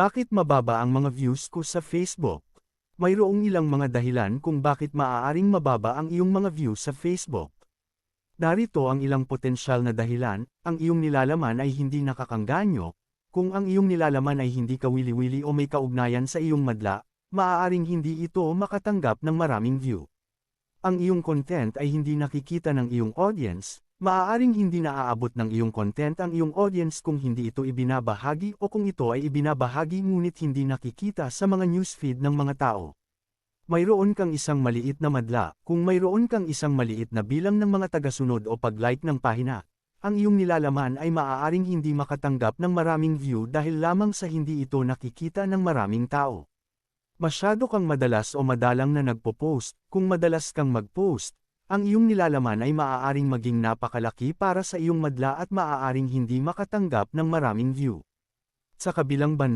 Bakit mababa ang mga views ko sa Facebook? Mayroong ilang mga dahilan kung bakit maaaring mababa ang iyong mga views sa Facebook. Narito ang ilang potensyal na dahilan: ang iyong nilalaman ay hindi nakakangganyo. Kung ang iyong nilalaman ay hindi kawili-wili o may kaugnayan sa iyong madla, maaaring hindi ito makatanggap ng maraming view. Ang iyong content ay hindi nakikita ng iyong audience. Maaaring hindi naaabot ng iyong content ang iyong audience kung hindi ito ibinabahagi o kung ito ay ibinabahagi ngunit hindi nakikita sa mga newsfeed ng mga tao. Mayroon kang isang maliit na madla. Kung mayroon kang isang maliit na bilang ng mga tagasunod o pag-like ng pahina, ang iyong nilalaman ay maaaring hindi makatanggap ng maraming view dahil lamang sa hindi ito nakikita ng maraming tao. Masyado kang madalas o madalang na nagpo-post. Kung madalas kang mag-post, ang iyong nilalaman ay maaaring maging napakalaki para sa iyong madla at maaaring hindi makatanggap ng maraming view. Sa kabilang banda,